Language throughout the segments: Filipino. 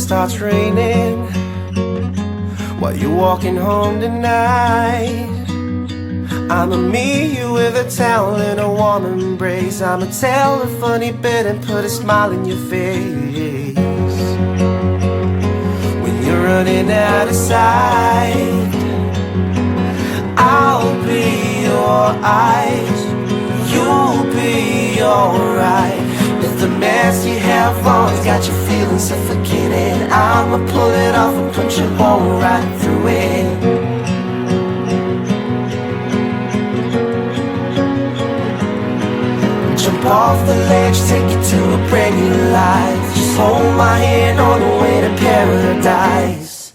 starts raining while you're walking home tonight. I'ma meet you with a towel and a warm embrace. I'ma tell a funny bit and put a smile in your face. When you're running out of sight, I'll be your eyes. You'll be alright. If the mess you have on's got you feeling suffocated, I'ma pull it off and punch a hole right through it. Jump off the ledge, take you to a brand new life. Just hold my hand on the way to paradise.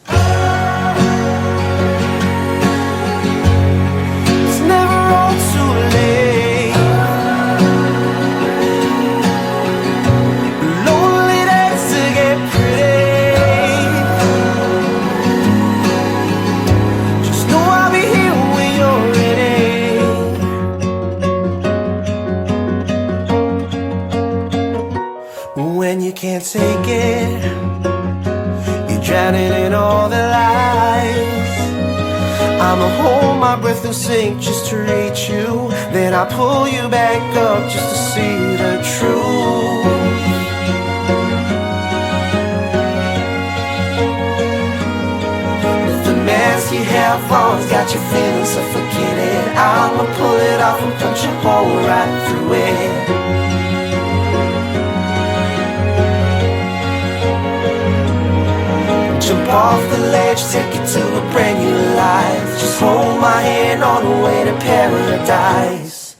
It's never all too late. Lonely days to get pretty. Just know I'll be here when you're ready. When you can't take it, you're drowning in all the lies. I'ma hold my breath and sink just to reach you. Then I pull you back up just to see the truth. If the mess you have on's got you feeling suffocated, I'ma pull it off and punch a hole right through it. Jump off the ledge, take you to a brand new life. Just hold my hand on the way to paradise.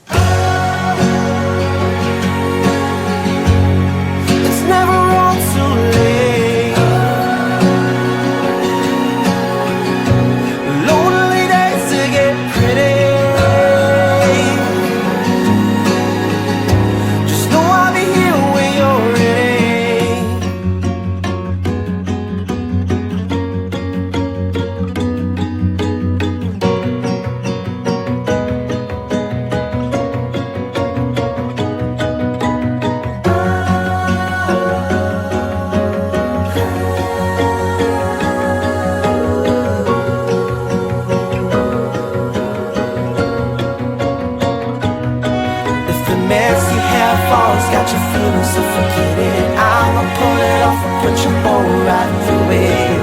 It's never all too late. Lonely days to get pretty. Just know I'll be here when you're ready. Got you feeling suffocated, I'ma pull it off and put your hole right through it.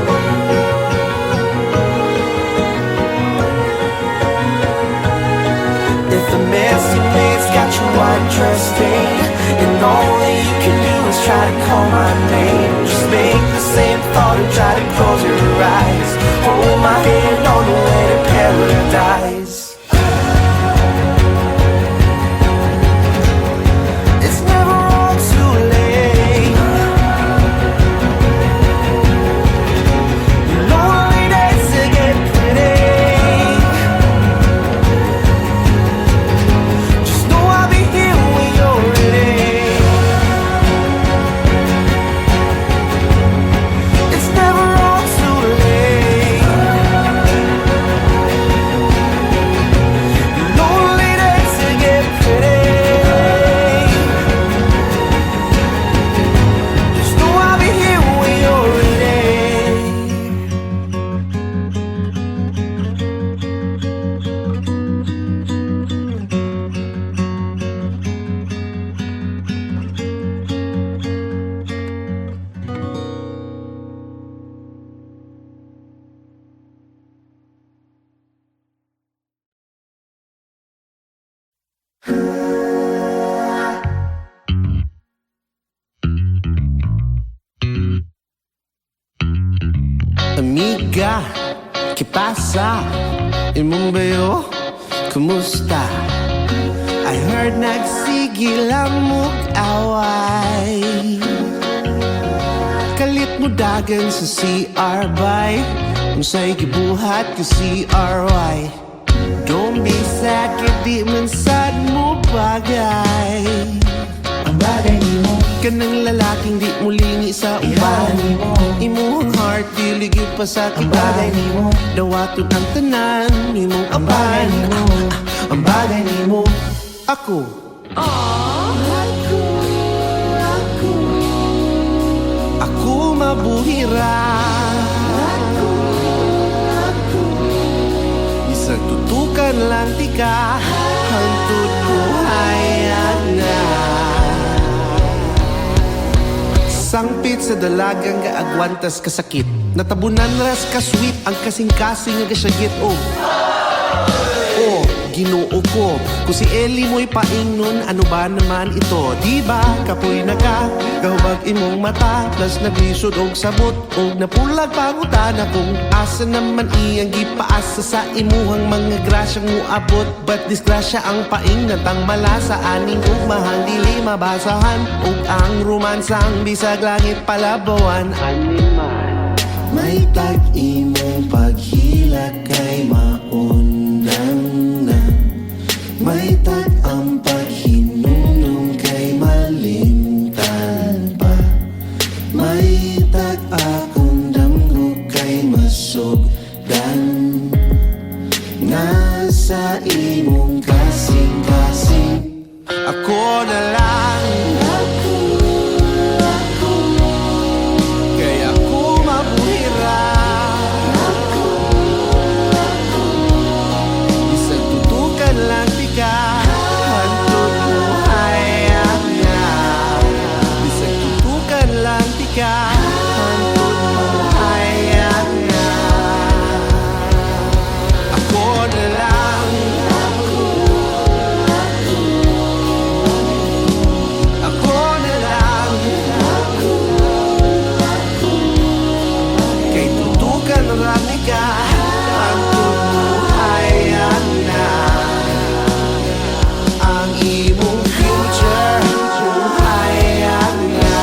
If the mess you made's got your white dress stained, and all that you can do is try to call my name, just make the same thought and try to close your eyes. Hold my hand on the way to paradise. Amiga, ¿qué pasa? El mundo, kumusta? I heard nagsigil ang mag-away. Kalit mo dagan sa CR by unsay gibuhat ka CRY. Don't be sad, kadi man sad mo bagay. Ang bagay mo kanang lalaking di mulingi sa uban. Imuhang heart, diligid pa sa kita. Ang bagay mo dawaton ang tanan, imong apan. Ang bagay mo ako. Ako mabuhira, isang tutukan lang tika, hangtod buhay na. Sangpit sa dalagang gaagwantas kasakit, natabunan ras kasweet ang kasing-kasing nga gasyagit. Ginoo ko, kung si Eli mo'y paingnon, ano ba naman ito? Diba, kapoy na ka, gahubag imong mata, plus naglisod og sabot, og napulag pangutana kung asa naman iyang gipaasa sa imuhang mga grasyang muabot. But disgrasya ang paingnan tang malasa, aning ugmahang dili mabasahan, og ang romansang bisag langit palabawan. Animal, may tag-imong paghilak kay maundang na, may tag ang paghinunong kay malimtan pa, may tag akong damgo kay masugdan, nasa imong kasing-kasing. Ako na lang, kaya ako mabuhira, isang tutukan lang tika, hantod buhay na. Isang tutukan lang tika, hantod buhay na. Ako na lang, ako na lang, kay tutukan lang tika, hantod buhay na. Ang imong future, buhay na.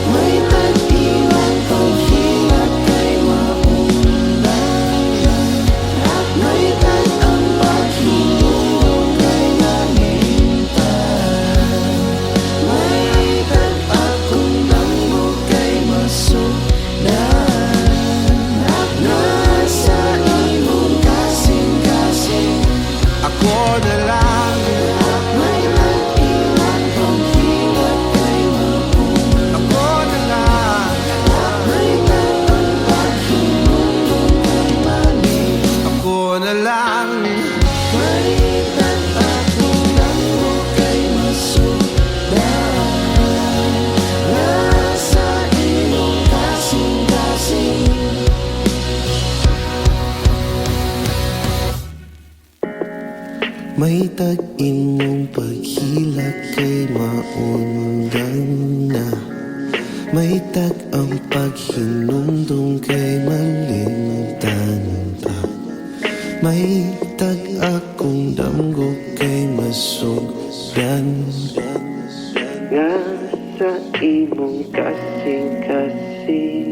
May tag-iwang paghilak kay maundan, may tag ang paghinulong kay malimtan, may tag akong damgo kay masugdan, nasa imong kasing-kasing. Ako na lang, may tag-iwang paghilak kay maundan, ako na lang, may tag ang paghinulong kay malimtan, ako na lang, may tag akong damgo kay masugdan, nasa imong kasing-kasing. May tag-imong paghilak kay maundang na, may tag ang paghinumdum kay malimtan pa, may tag akong damgo kay masugdan, nga sa imong kasing-kasing.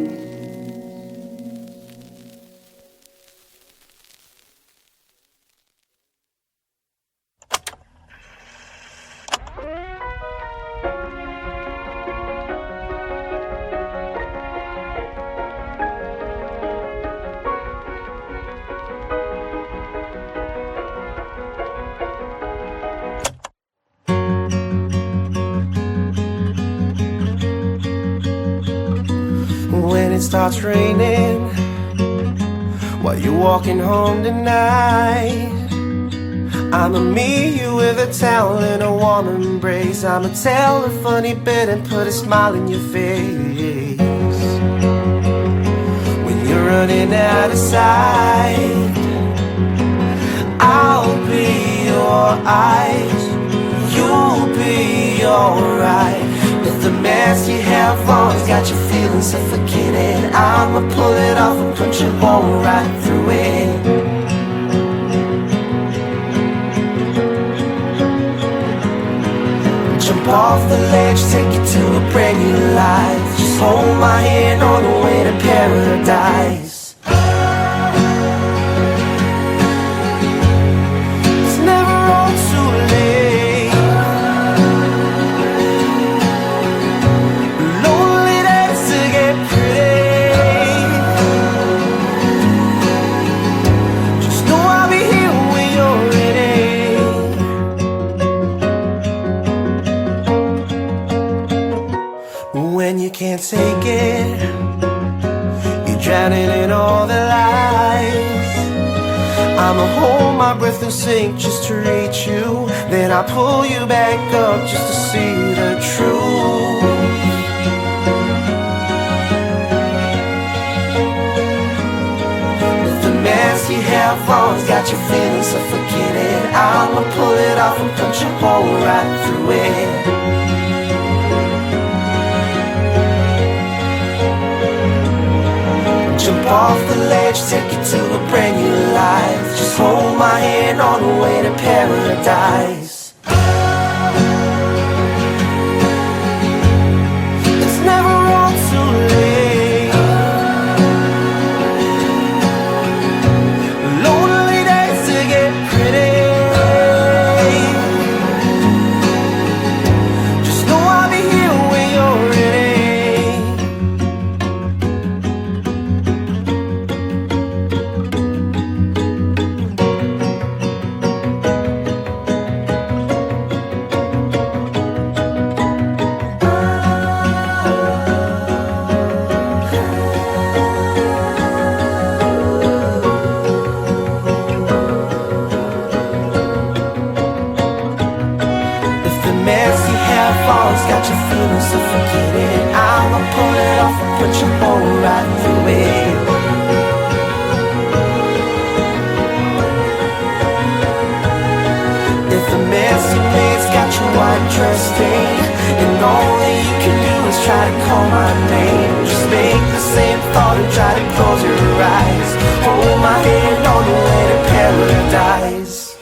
When it starts raining, while you're walking home tonight, I'ma meet you with a towel and a warm embrace. I'ma tell a funny bit and put a smile in your face. When you're running out of sight, I'll be your eyes, you'll be alright. If the mask you have on's got you feeling suffocated, I'ma pull it off and put you on right through it. Jump off the ledge, take you to a brand new life. Just hold my hand on the way to paradise. It's never all too late. Lonely days to get pretty. Just know I'll be here when you're ready. I'ma hold my breath and sink just to reach you. Then I pull you back up just to see the truth. If the mess you have on's got you feeling suffocated, I'ma pull it off and punch a hole right through it. Jump off the ledge, take you to a brand new life. Just hold my hand on the way to paradise. It's never all too late. Lonely days to get pretty. Just know I'll be here when you're ready. Got you feeling suffocated, I'ma pull it off and put your hole right through it. If the mess you made's got you undressing, and all that you can do is try to call my name, just make the same thought and try to close your eyes. Hold my hand on the way to paradise.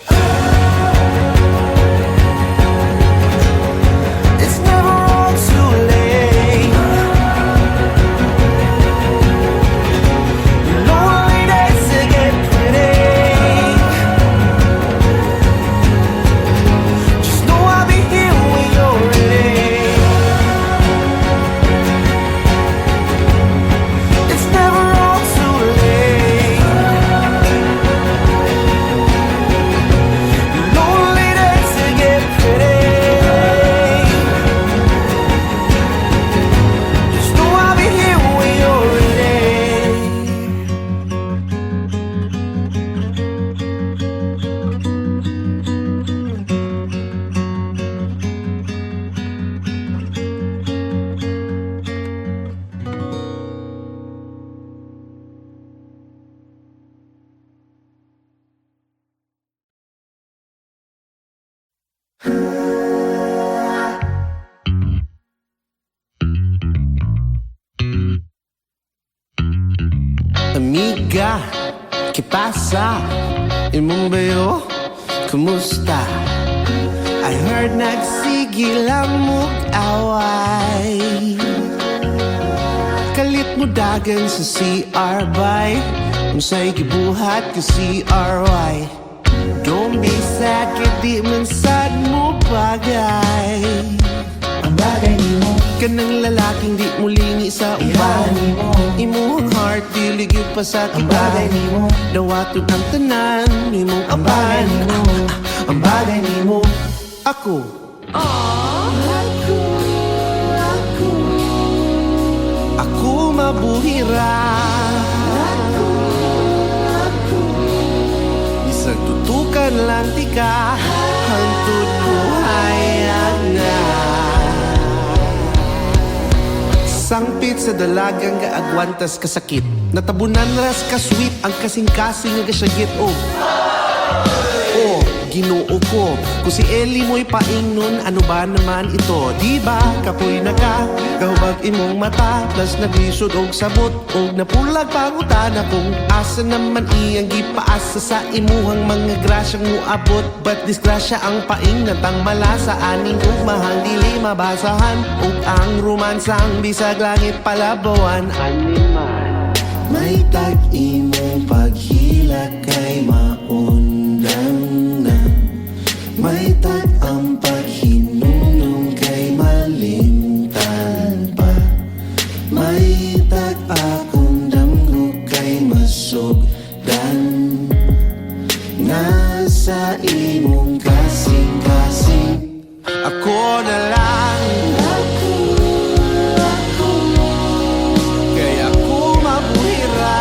Amiga, ¿qué pasa? Imong bayo, kumusta? I heard nagsigil ang mug-away. Kalit mo dagan sa CR bay, unsay gibuhat ka CRY. Don't be sad, kaya di man sad mo bagay. Ang bagay ni mo, kanang lalaking di mulingi sa uban. Imuhang heart, diligid pa sa tiba. Ang bagay ni mo, dawatod ang tanan. Imong ang bagay ni mo, ang bagay ni mo. Ako, ako mabuhira. Isang tutukan lang tika, hangtod buhay na. Sangpit sa dalagang gaagwantas kasakit, natabunan ras kasweet ang kasing-kasing nga gasyagit. Oh, Ginoo ko, kung si Eli mo'y paingnon, ano ba naman ito? Diba, kapoy na ka, kahubag imong mata, plus naglisod og sabot, og napulag pangutana kung asa naman iyang gipaasa sa imuhang mga grasyang muabot. But disgrasya ang paing natang malasa, aning ugmahang dili mabasahan, og ang romansang bisag langit palabawan. Animal, may tag-imong paghila kay maundang na, may tag ang paghinumdum kay malimtan pa, may tag akong damgo kay masugdan. Nasa imong kasing-kasing, ako na lang. Kaya ako mabuhira.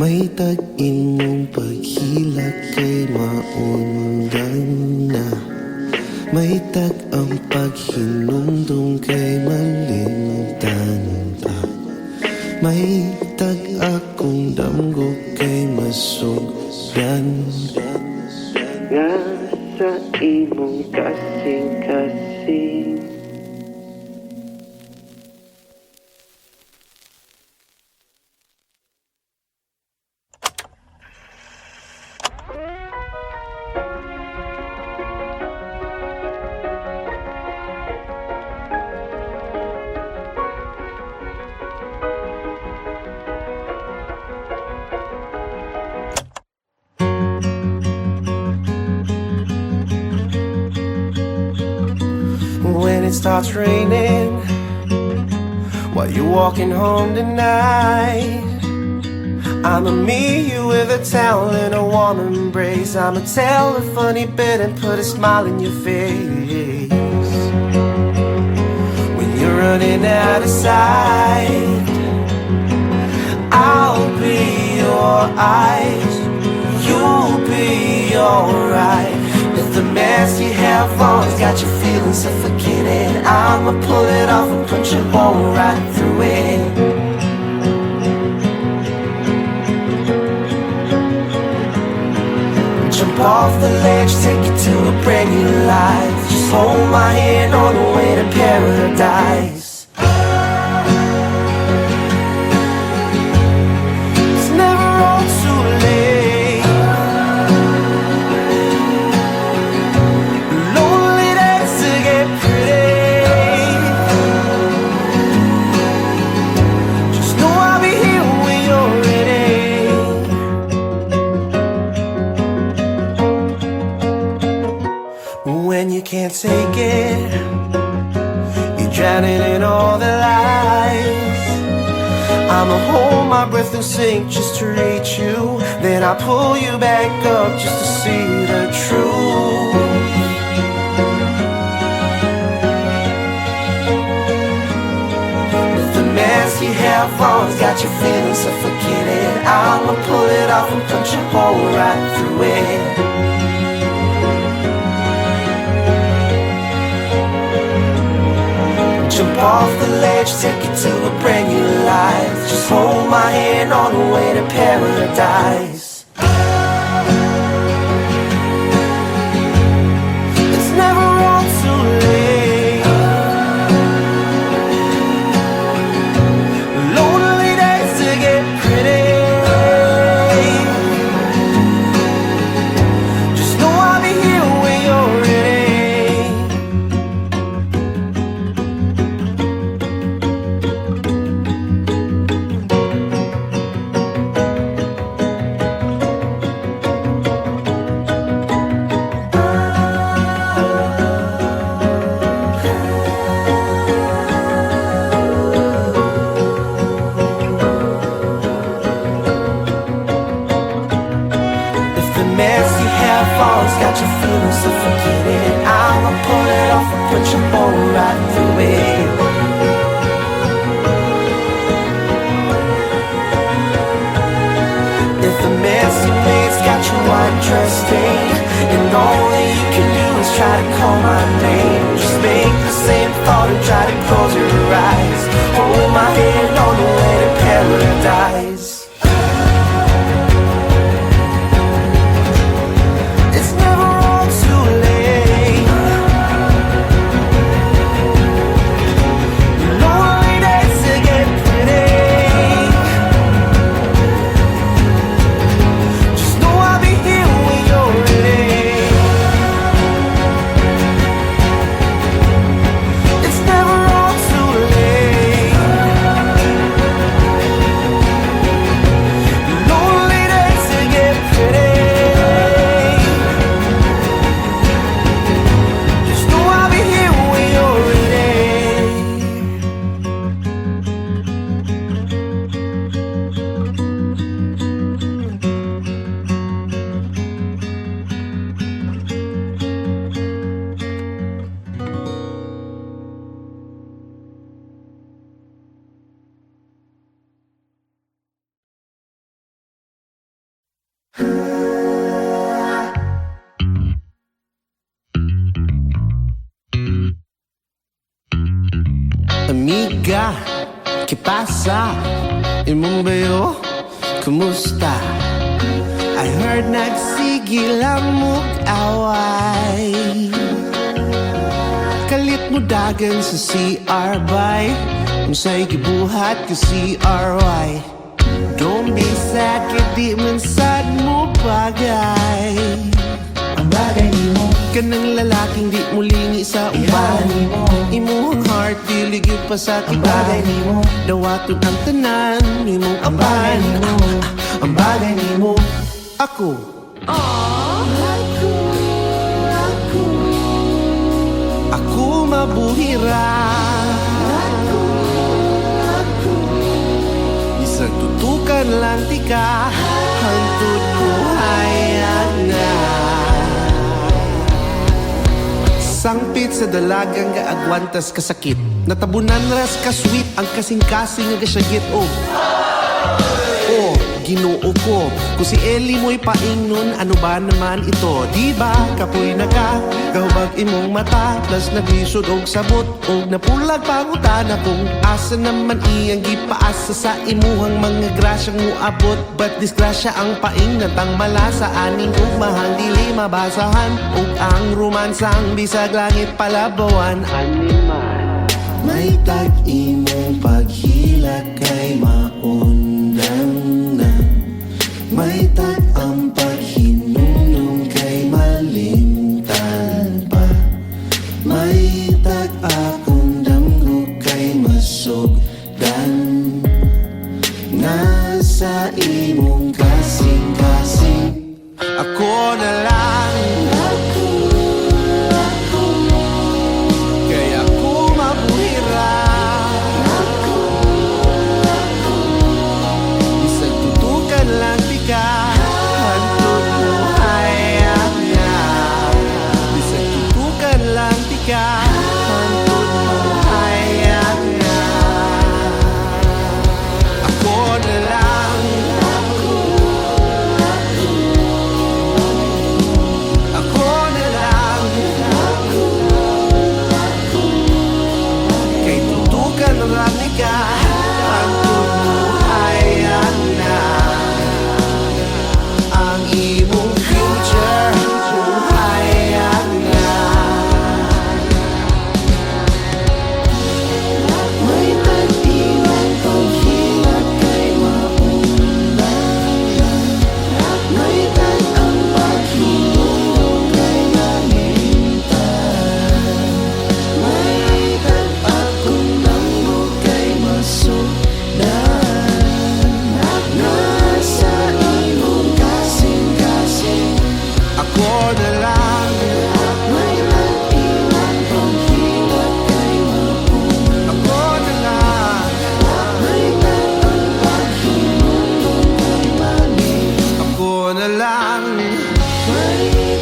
May tag-imong paghilak kay maundan na. May tag ang paghinumdum kay malimtan pa. May tag akong damgo kay masugdan. Nga sa imong kasing-kasing. When it starts raining while you're walking home tonight, I'ma meet you with a towel and a warm embrace. I'ma tell a funny bit and put a smile in your face. When you're running out of sight, I'll be your eyes. You'll be alright. If the mask you have on's got you feeling suffocated, I'ma pull it off and punch a hole right through it. Jump off the ledge, take you to a brand new life. Just hold my hand on the way to paradise. It's never all too late. When you can't take it, you're drowning in all the lies. I'ma hold my breath and sink just to reach you. Then I pull you back up just to see the truth. If the mask you have on's got you feeling suffocated, I'ma pull it off and punch a hole right through it. Jump off the ledge, take you to a brand new life. Just hold my hand on the way to paradise. It's never all too late. Lonely days to get pretty. Just know I'll be here when you're ready. Got you feeling suffocated, I'ma pull it off and put your hole right through it. If the mess you made's got you undressing, and all that you can do is try to call my name, just make the same thought and try to close your eyes. Hold my hand on the way to paradise. Amiga, ¿qué pasa? Imong bayo, kumusta? I heard nagsigil ang mug-away. Kalit mo dagan sa CR bay, unsay gibuhat ka CRY. Don't be sad, kaya di man sad mo bagay. Ang bagay nimo, Kanang lalaking di mo lingi sa uban. ihalan nimo. Imuhang heart, dilig yung pa sa Ang kita. bagay nimo, Dawaton ang tanan, imong ang bagay apan. nimo. Ang bagay nimo, Ako, ako mabuhira. Isang tutukan lang tika, hantod buhay na. Sangpit sa dalagang gaagwantas kasakit, natabunan ras ka sweet ang kasing-kasing nga gasyagit. Oh, ginoo ko, kung si Ellie mo'y paingnon, ano ba naman ito? Diba, kapoy na ka, gahubag imong mata, plus naglisod og sabot, og napulag pangutana kung asa naman iyang gipaasa sa imuhang mga grasyang muabot. But disgrasya ang paingnan tang malasa, aning ugmahang dili mabasahan, og ang romansang bisag langit palabawan. Animal, may tag-imong paghilak kay maundang na. May tag ang paghinunong kay malimtan pa. May tag akong damgo kay masugdan. Nasa imong kasing-kasing, ako na lang. Kaya ako mabuhira. Isang tutukan lang tika, hantod buhay nga. Isang tutukan lang tika, hantod buhay nga. Ako na lang. Ako na lang. Kay tutukan lang tika, hantod buhay na. Ang imong future, buhay na. May tag-iwang paghilak kay maundan. May tag ang paghilong kay malimtan. May tag akong langgo kay masugdan. Nasa imong kasing-kasing, ako na lang. May tag-iwang paghilak kay maundan. Ako na lang. May tag ang paghilong kay malimtan. Ako na lang. May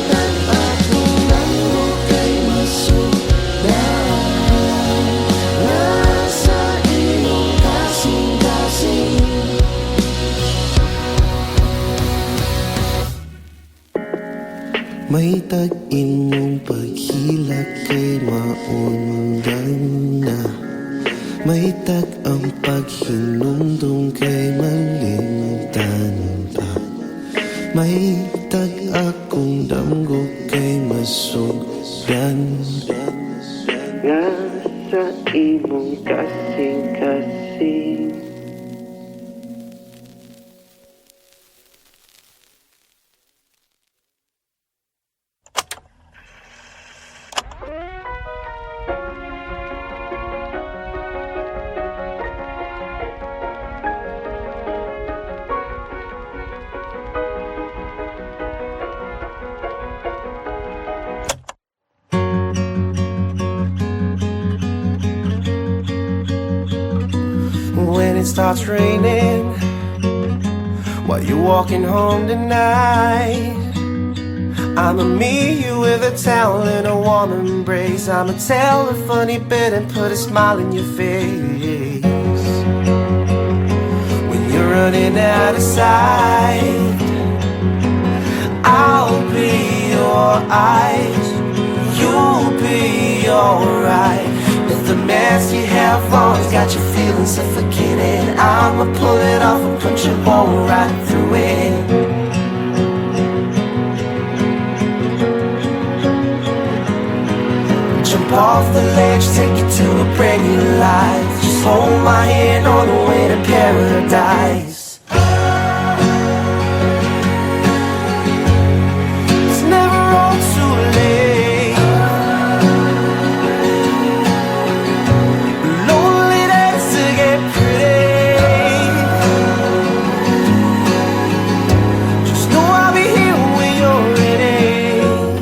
tag akong langgo kay masugdan. Nasa imong kasing-kasing. May tag-imong paghilak kay maundang na. May tag ang paghinumdum kay malimtan pa. May tag akong damgo kay masugdan. Nga sa imong kasing-kasing. When it starts raining, while you're walking home tonight, I'ma meet you with a towel and a warm embrace. I'ma tell a funny bit and put a smile in your face. When you're running out of sight, I'll be your eyes, you'll be alright. If the mess you have on got you feeling suffocated. I'ma pull it off and put your hole right through it. Jump off the ledge, take you to a brand new life. Just hold my hand on the way to paradise. It's never all too late. Lonely days to get pretty. Just know I'll be here when you're ready.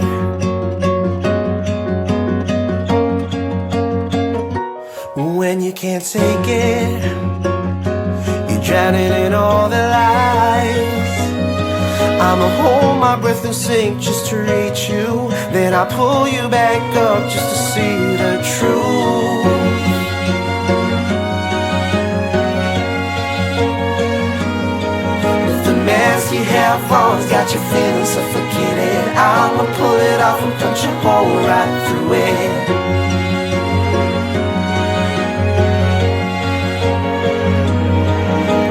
When you can't take it, you're drowning in all the lies. I'ma hold my breath and sink just to reach you. Then I pull you back up just to see the truth. If the mask you have on's got you feeling suffocated, I'ma pull it off and punch a hole right through it.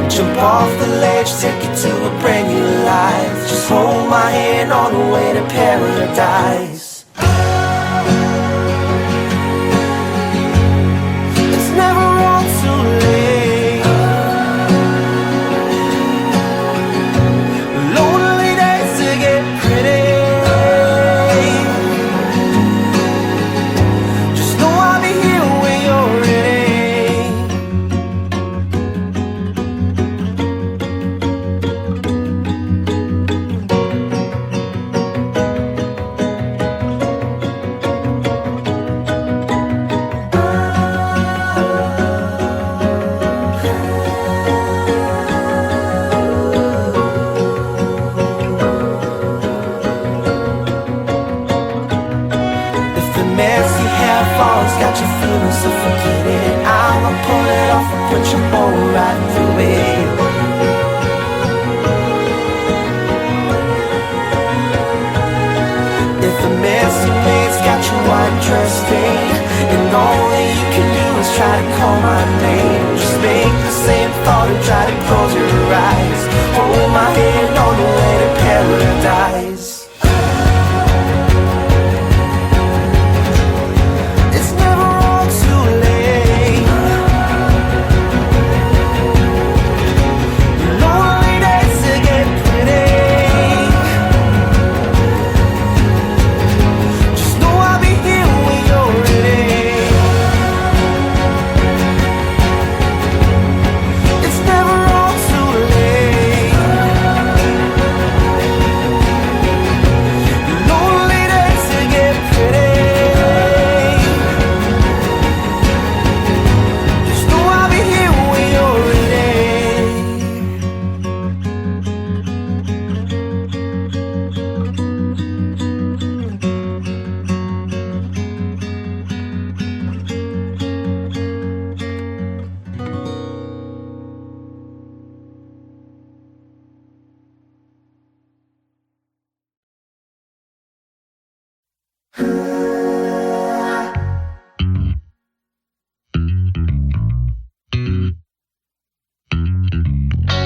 Jump off the ledge, take you to a brand new life. Just hold my hand on the way to paradise. It's never all too late. Lonely days to get pretty. Just know I'll be here when you're ready. Got you feeling suffocated. I'ma pull it off and put your hole right through it. If the mess you made's got you undressing, and all that you can do is try to call my name, just make the same thought and try to close your eyes. Hold my hand on the way to paradise.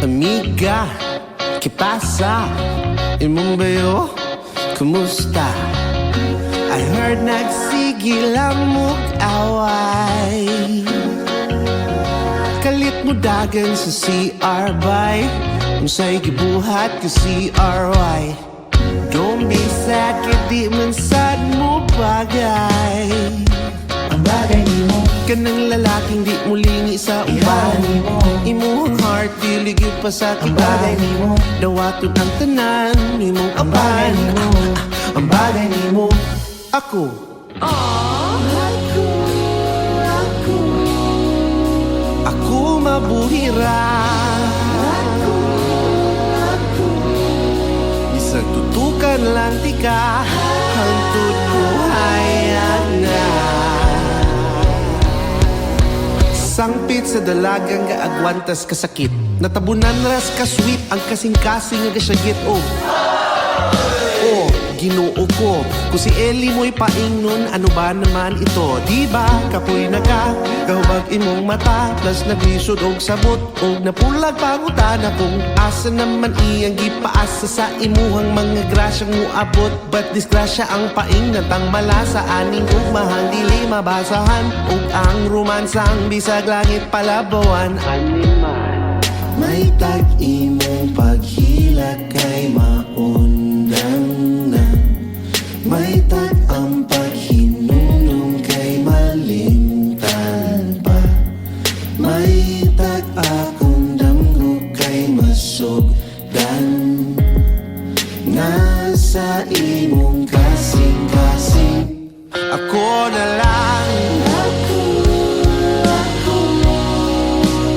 Amiga, ¿qué pasa? En Mumbai, kumusta? I heard nagsigil ang mag-away. Kalit mo dagan sa CR bay, unsay gibuhat ka CRY. Don't be sad, kaya man sad mo bagay. Ang bagay ni mo, Kanang lalaking di mulingi sa uban. ihara ni mo, Imuhang heart, diligid pa sa ang bagay tiban. ni mo, Dawatod ang tanan, imong ang bagay apan. ni mo, ang bagay ni mo. Ako, ako mabuhira. Isang tutukan lang tika, hangtod buhay na. Sangpit sa dalagang gaagwantas kasakit, natabunan ras ka sweet ang kasing-kasing nga gasyagit. Oh, ginoo ko. Kung si Eli mo'y paingnon, ano ba naman ito? Diba, kapoy na ka, kahubag imong mata, plus naglisod og sabot, og napulag pangutana kung asa naman iyang gipaasa sa imuhang mga grasyang muabot. But disgrasya ang paingnan tang malasa, aning ugmahang dili mabasahan, ug ang romansang bisag langit palabawan. May tag-imong paghilak kay maundang na. May tag ang paghinumdum kay malimtan pa. May tag akong damgo kay masugdan. Nasa imong kasing-kasing. Ako na lang,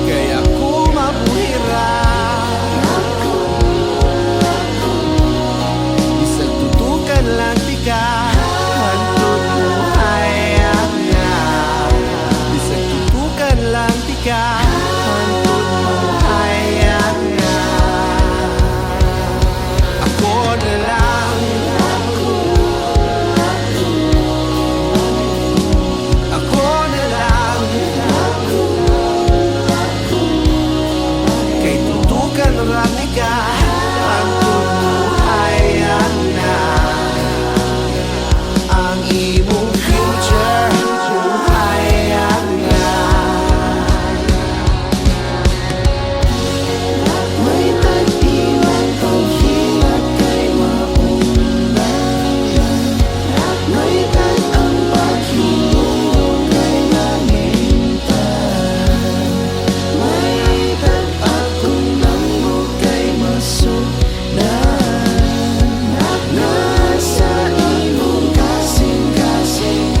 kaya ako mabuhira. Isang tutukan lang tika, hantod mo hayag na. Isang tutukan lang tika, hantod mo hayag na. Ako na lang, ako na lang, kay tutukan rami ka, hantod mo hayag na. Ang imong future, hayag na. May tag-imong paghilak kay maundang. May tag ang paghinumdum kay malimtan. May tag akong damgo kay masugdan. Nasa imong kasing-kasing.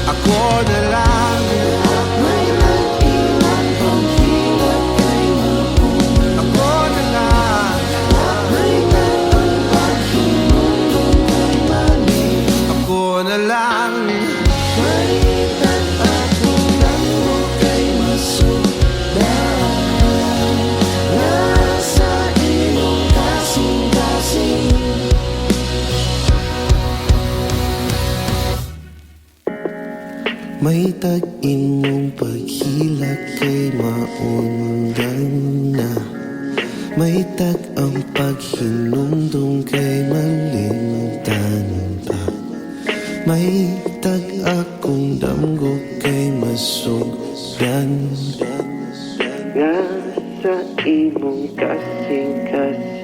Ako na lang, May tag-imong paghilak kay maundang. ako na lang, May tag ang paghinumdum kay malimtan. ako na lang. May tag akong damgo kay masugdan. Nasa imong kasing-kasing. May tag-imong paghilak kay maundang na. May tag ang paghinumdum kay malimtan pa. May tag akong damgo kay masugdan. Nga sa imong kasing-kasing.